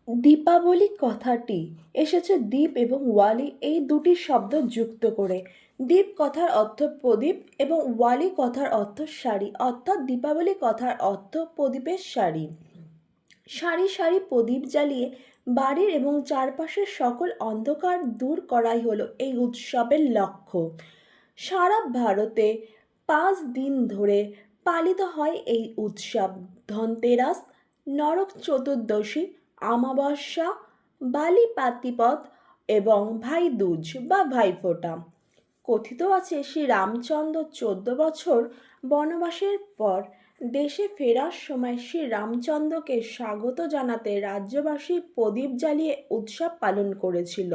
দীপাবলি কথাটি এসেছে দীপ এবং ওয়ালি এই দুটি শব্দ যুক্ত করে। দীপ কথার অর্থ প্রদীপ এবং ওয়ালি কথার অর্থ শাড়ি, অর্থাৎ দীপাবলি কথার অর্থ প্রদীপের শাড়ি। সারি সারি প্রদীপ জ্বালিয়ে বাড়ির এবং চারপাশের সকল অন্ধকার দূর করাই হলো এই উৎসবের লক্ষ্য। সারা ভারতে 5 দিন ধরে পালিত হয় এই উৎসব। ধনতেরাস, নরক চতুর্দশী, আমাবস্যা, বালি পাতিপথ এবং ভাই দুজ বা ভাইফোঁটা। কথিত আছে শ্রী রামচন্দ্র 14 বছর বনবাসের পর দেশে ফেরার সময় শ্রী রামচন্দ্রকে স্বাগত জানাতে রাজ্যবাসী প্রদীপ জ্বালিয়ে উৎসব পালন করেছিল।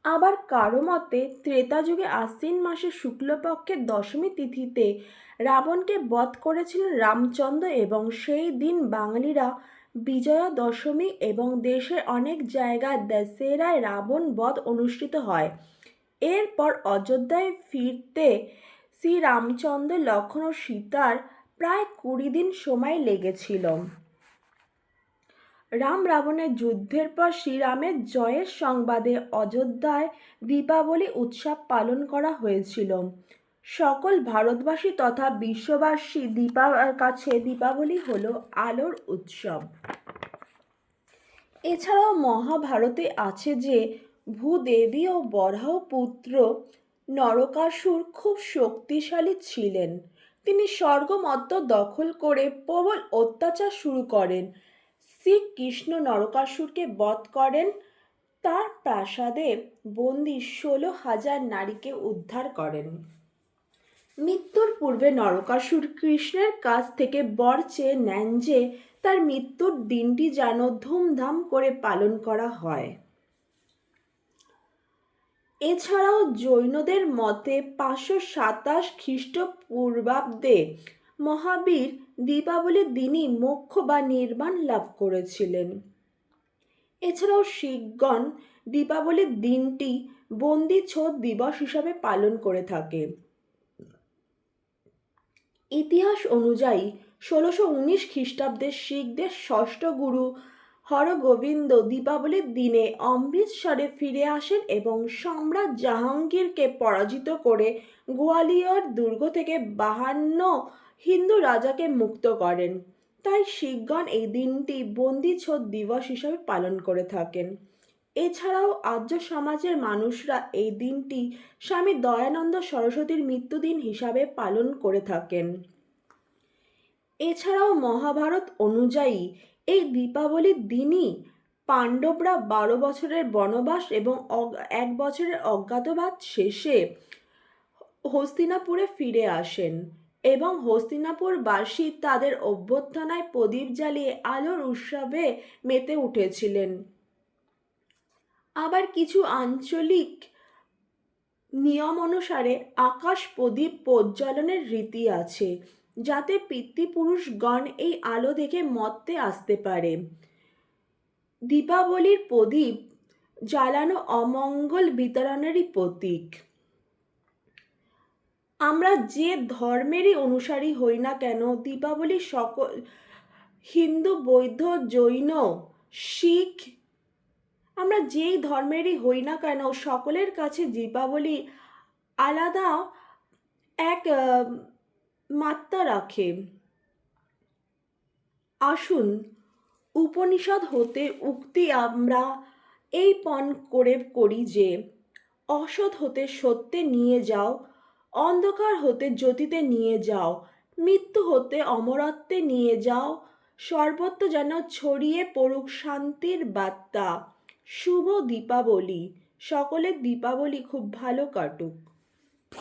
আবার কারো মতে ত্রেতা যুগে আশ্বিন মাসের শুক্লপক্ষের দশমী তিথিতে রাবণকে বধ করেছিলেন রামচন্দ্র এবং সেই দিন বাঙালিরা বিজয়া দশমী এবং দেশের অনেক জায়গায় দশেরায় রাবণ বধ অনুষ্ঠিত হয়। এরপর অযোধ্যায় ফিরতে শ্রীরামচন্দ্র, লক্ষ্মণ ও সীতার প্রায় 20 দিন সময় লেগেছিল। রাম রাবণের যুদ্ধের পর শ্রীরামের জয়ের সংবাদে অযোধ্যায় দীপাবলি উৎসব পালন করা হয়েছিল। সকল ভারতবাসী তথা বিশ্ববাসী কাছে দীপাবলি হলো আলোর উৎসব। এছাড়াও মহাভারতে আছে যে ভূদেবী ও বরাহ পুত্র নরকাসুর খুব শক্তিশালী ছিলেন। তিনি স্বর্গমর্ত্য দখল করে প্রবল অত্যাচার শুরু করেন। শ্রীকৃষ্ণ নরকাসুরকে বধ করেন। তার প্রাসাদে বন্দী 16,000 নারীকে উদ্ধার করেন। মৃত্যুর পূর্বে নরকাসুর কৃষ্ণের কাছ থেকে বর চেয়ে নেন যে তার মৃত্যুর দিনটি যেন ধুমধাম করে পালন করা হয়। এছাড়াও জৈনদের মতে 527 খ্রিস্টপূর্বাব্দে মহাবীর দীপাবলির দিনই মোক্ষ বা নির্বাণ লাভ করেছিলেন। এছাড়াও শিখগণ দীপাবলির দিনটি বন্দিছোড় দিবস হিসাবে পালন করে থাকে। ইতিহাস অনুযায়ী 1619 খ্রিস্টাব্দে শিখদের ষষ্ঠ গুরু হরগোবিন্দ দীপাবলির দিনে অমৃতসরে ফিরে আসেন এবং সম্রাট জাহাঙ্গীরকে পরাজিত করে গোয়ালিয়র দুর্গ থেকে 52 হিন্দু রাজাকে মুক্ত করেন। তাই শিখগণ এই দিনটি বন্দিছোড় দিবস হিসাবে পালন করে থাকেন। এছাড়াও আর্য সমাজের মানুষরা এই দিনটি স্বামী দয়ানন্দ সরস্বতীর মৃত্যুদিন হিসাবে পালন করে থাকেন। এছাড়াও মহাভারত অনুযায়ী এই দীপাবলির দিনই পাণ্ডবরা 12 বছরের বনবাস এবং 1 বছরের অজ্ঞাতবাস শেষে হস্তিনাপুরে ফিরে আসেন এবং হস্তিনাপুরবাসী তাদের অভ্যর্থনায় প্রদীপ জ্বালিয়ে আলোর উৎসবে মেতে উঠেছিলেন। আবার কিছু আঞ্চলিক নিয়ম অনুসারে আকাশ প্রদীপ প্রজ্বলনের রীতি আছে, যাতে পিতৃপুরুষগণ এই আলো দেখে মর্তে আসতে পারে। দীপাবলির প্রদীপ জ্বালানো অমঙ্গল বিতরণেরই প্রতীক। আমরা যে ধর্মেরই অনুসারী হই না কেন, দীপাবলি সকল হিন্দু, বৌদ্ধ, জৈন, শিখ, আমরা যেই ধর্মেরই হই না কেন সকলের কাছে দীপাবলি আলাদা এক মাত্রা রাখে। আসুন উপনিষদ হতে উক্তি আমরা এই পণ করে করি যে অসৎ হতে সত্যে নিয়ে যাও, অন্ধকার হতে জ্যোতিতে নিয়ে যাও, মৃত্যু হতে অমরত্বে নিয়ে যাও, সর্বত্র যেন ছড়িয়ে পড়ুক শান্তির বার্তা। শুভ দীপাবলি। সকলের দীপাবলি খুব ভালো কাটুক।